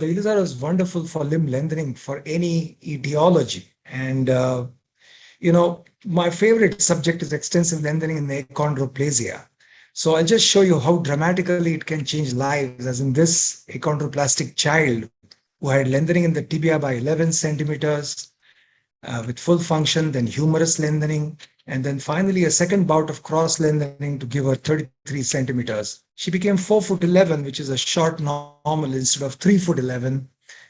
the Ilizaro is wonderful for limb lengthening for any etiology. And, my favorite subject is extensive lengthening in achondroplasia. So I'll just show you how dramatically it can change lives, as in this achondroplastic child who had lengthening in the tibia by 11 centimeters with full function, then humerus lengthening, and then finally a second bout of cross lengthening to give her 33 centimeters. She became 4 foot 11, which is a short normal instead of 3 foot 11.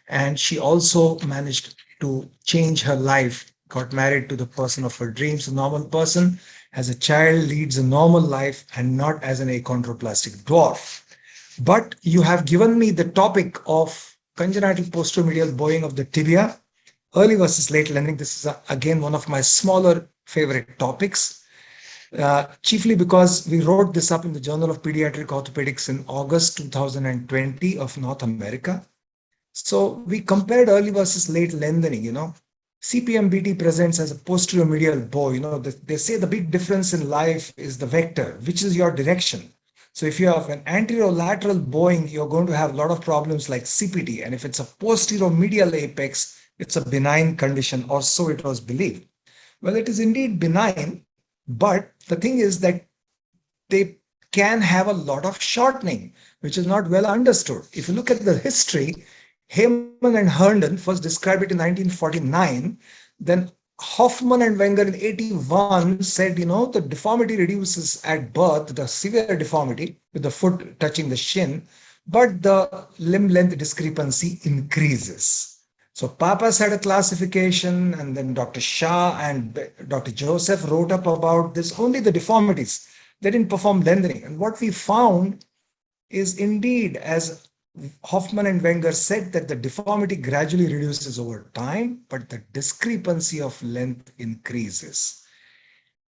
And she also managed to change her life, got married to the person of her dreams, a normal person. As a child, leads a normal life and not as an achondroplastic dwarf. But you have given me the topic of congenital posteromedial bowing of the tibia, early versus late lending. This is again one of my smaller favorite topics, chiefly because we wrote this up in the Journal of Pediatric Orthopedics in August 2020 of North America. So we compared early versus late lengthening. CPMBT presents as a posterior medial bow. They say the big difference in life is the vector, which is your direction. So if you have an anterolateral bowing, you're going to have a lot of problems like CPT. And if it's a posterior medial apex, it's a benign condition, or so it was believed. Well, it is indeed benign, but the thing is that they can have a lot of shortening, which is not well understood. If you look at the history, Heyman and Herndon first described it in 1949. Then Hoffman and Wenger in 81 said, the deformity reduces at birth, the severe deformity with the foot touching the shin, but the limb length discrepancy increases. So Papas had a classification, and then Dr. Shah and Dr. Joseph wrote up about this, only the deformities. They didn't perform lengthening. And what we found is indeed, as Hoffman and Wenger said, that the deformity gradually reduces over time, but the discrepancy of length increases.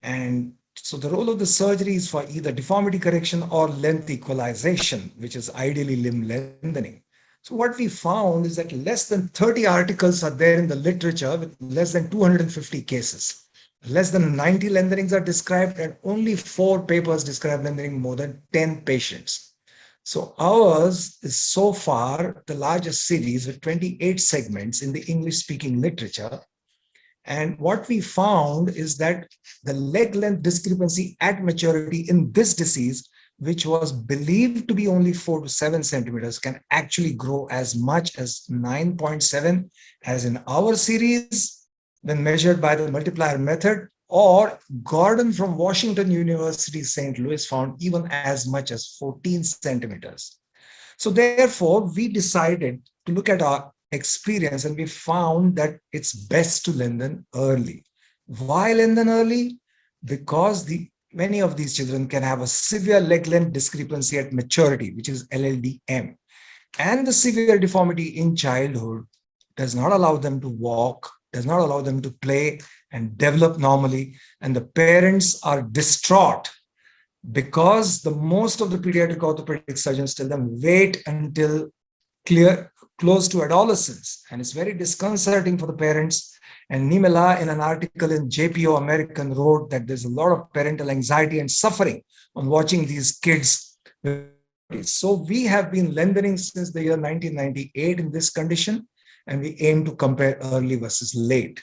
And so the role of the surgery is for either deformity correction or length equalization, which is ideally limb lengthening. So what we found is that less than 30 articles are there in the literature with less than 250 cases. Less than 90 lengthenings are described, and only 4 papers describe lengthening more than 10 patients. So ours is so far the largest series with 28 segments in the English-speaking literature. And what we found is that the leg length discrepancy at maturity in this disease, which was believed to be only 4 to 7 centimeters, can actually grow as much as 9.7 as in our series when measured by the multiplier method, or Gordon from Washington University, St. Louis found even as much as 14 centimeters. So therefore, we decided to look at our experience, and we found that it's best to lengthen early. Why lengthen early? Because many of these children can have a severe leg length discrepancy at maturity, which is LLDM. And the severe deformity in childhood does not allow them to walk, does not allow them to play and develop normally. And the parents are distraught because most of the pediatric orthopedic surgeons tell them wait until close to adolescence. And it's very disconcerting for the parents. And Nimela, in an article in JPO American, wrote that there's a lot of parental anxiety and suffering on watching these kids. So we have been lengthening since the year 1998 in this condition, and we aim to compare early versus late.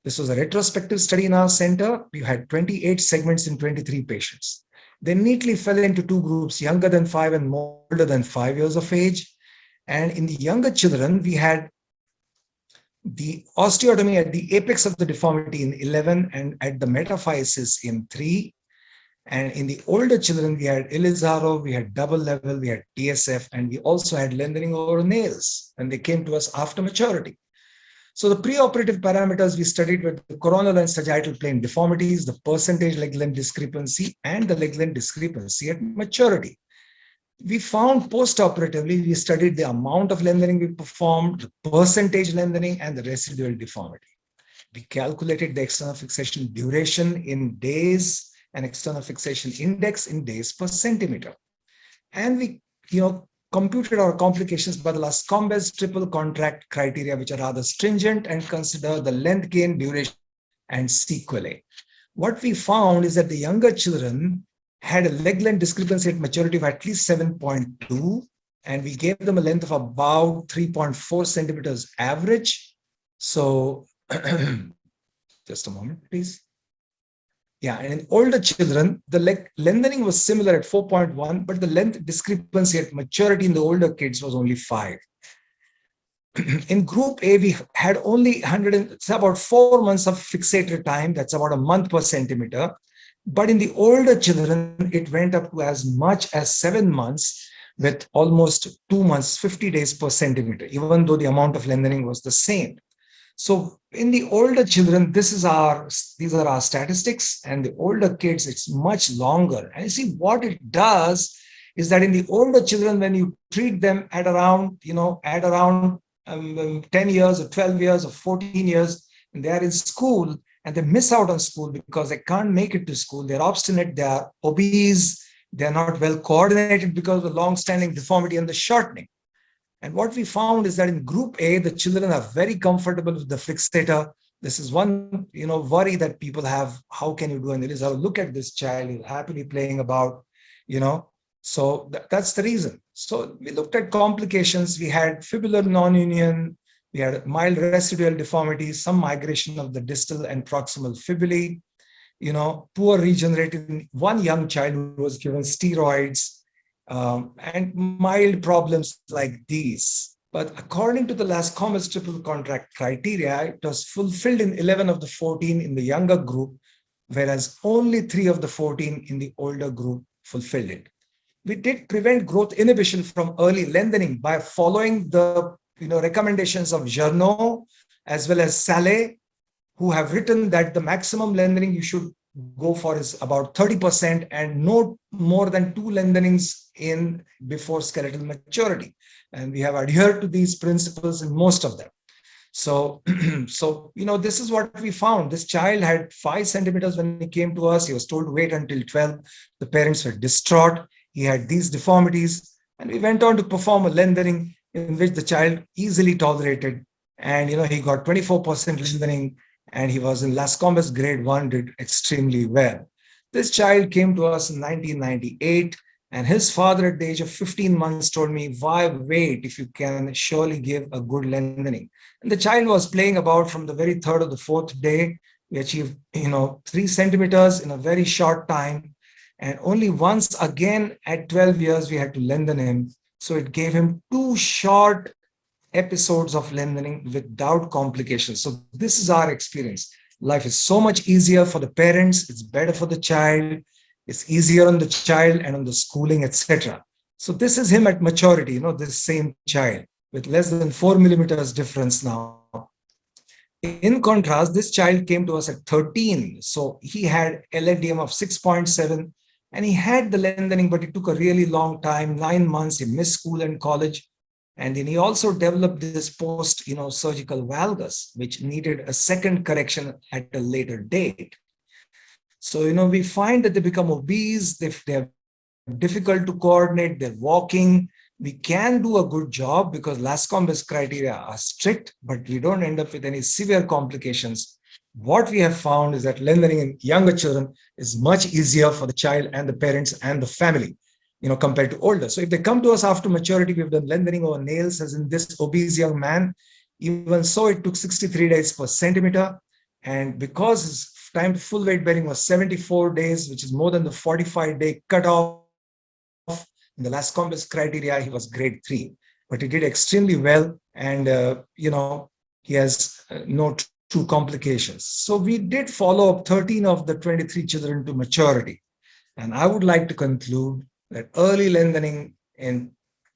This was a retrospective study in our center. We had 28 segments in 23 patients. They neatly fell into 2 groups, younger than 5 and older than 5 years of age. And in the younger children, we had the osteotomy at the apex of the deformity in 11 and at the metaphysis in 3. And in the older children, we had Ilizaro, we had double level, we had TSF, and we also had lengthening over nails when they came to us after maturity. So the preoperative parameters we studied were the coronal and sagittal plane deformities, the percentage leg length discrepancy, and the leg length discrepancy at maturity. We found postoperatively, we studied the amount of lengthening we performed, the percentage lengthening, and the residual deformity. We calculated the external fixation duration in days and external fixation index in days per centimeter. And we, computed our complications by the Lascombes triple contract criteria, which are rather stringent and consider the length gain, duration, and sequelae. What we found is that the younger children had a leg length discrepancy at maturity of at least 7.2, and we gave them a length of about 3.4 centimeters average. So just a moment, please. Yeah, and in older children, the lengthening was similar at 4.1, but the length discrepancy at maturity in the older kids was only 5. In group A, we had only 100, it's about 4 months of fixator time. That's about a month per centimeter. But in the older children, it went up to as much as 7 months with almost 2 months, 50 days per centimeter, even though the amount of lengthening was the same. So in the older children, these are our statistics, and the older kids, it's much longer. And you see what it does is that in the older children, when you treat them at around 10 years or 12 years or 14 years, and they are in school and they miss out on school because they can't make it to school. They're obstinate, they are obese, they're not well coordinated because of the long-standing deformity and the shortening. And what we found is that in group A, the children are very comfortable with the fixator. This is one, worry that people have. How can you do? And it is, look at this child, he's happily playing about, you know. So that's the reason. So we looked at complications. We had fibular non-union. We had mild residual deformities, some migration of the distal and proximal fibulae, poor regenerative. One young child who was given steroids, and mild problems like these. But according to the Lascombe's triple contract criteria, it was fulfilled in 11 of the 14 in the younger group, whereas only 3 of the 14 in the older group fulfilled it. We did prevent growth inhibition from early lengthening by following the recommendations of Journow as well as Saleh, who have written that the maximum lengthening you should go for is about 30% and no more than 2 lengthenings in before skeletal maturity. And we have adhered to these principles in most of them. So, this is what we found. This child had 5 centimeters when he came to us. He was told to wait until 12. The parents were distraught. He had these deformities, and we went on to perform a lengthening in which the child easily tolerated. And, he got 24% lengthening, and he was in Lascombe's grade 1, did extremely well. This child came to us in 1998, and his father at the age of 15 months told me, why wait if you can surely give a good lengthening? And the child was playing about from the very third or the fourth day. We achieved, 3 centimeters in a very short time. And only once again at 12 years, we had to lengthen him. So it gave him 2 short episodes of lengthening without complications. So this is our experience. Life is so much easier for the parents. It's better for the child. It's easier on the child and on the schooling, etc. So this is him at maturity, this same child with less than 4 millimeters difference now. In contrast, this child came to us at 13. So he had LLDM of 6.7 and he had the lengthening, but it took a really long time, 9 months. He missed school and college. And then he also developed this post-surgical valgus, which needed a second correction at a later date. So, we find that they become obese, they're difficult to coordinate, they're walking. We can do a good job because Lascombe's criteria are strict, but we don't end up with any severe complications. What we have found is that lengthening in younger children is much easier for the child and the parents and the family, compared to older. So if they come to us after maturity, we've done lengthening over nails, as in this obese young man. Even so, it took 63 days per centimeter. And because his time to full weight bearing was 74 days, which is more than the 45-day cutoff in the Lascombe's criteria, he was grade 3. But he did extremely well, and he has no true complications. So we did follow up 13 of the 23 children to maturity. And I would like to conclude that early lengthening in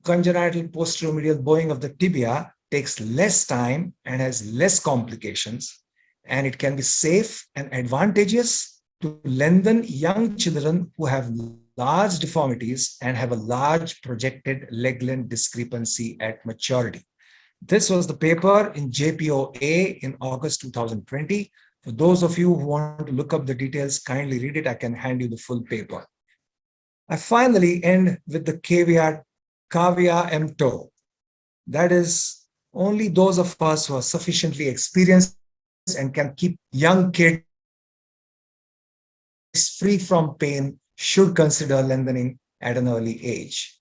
congenital posteromedial bowing of the tibia takes less time and has less complications, and it can be safe and advantageous to lengthen young children who have large deformities and have a large projected leg length discrepancy at maturity. This was the paper in JPOA in August 2020. For those of you who want to look up the details, kindly read it. I can hand you the full paper. I finally end with the caveat emptor. That is, only those of us who are sufficiently experienced and can keep young kids free from pain should consider lengthening at an early age.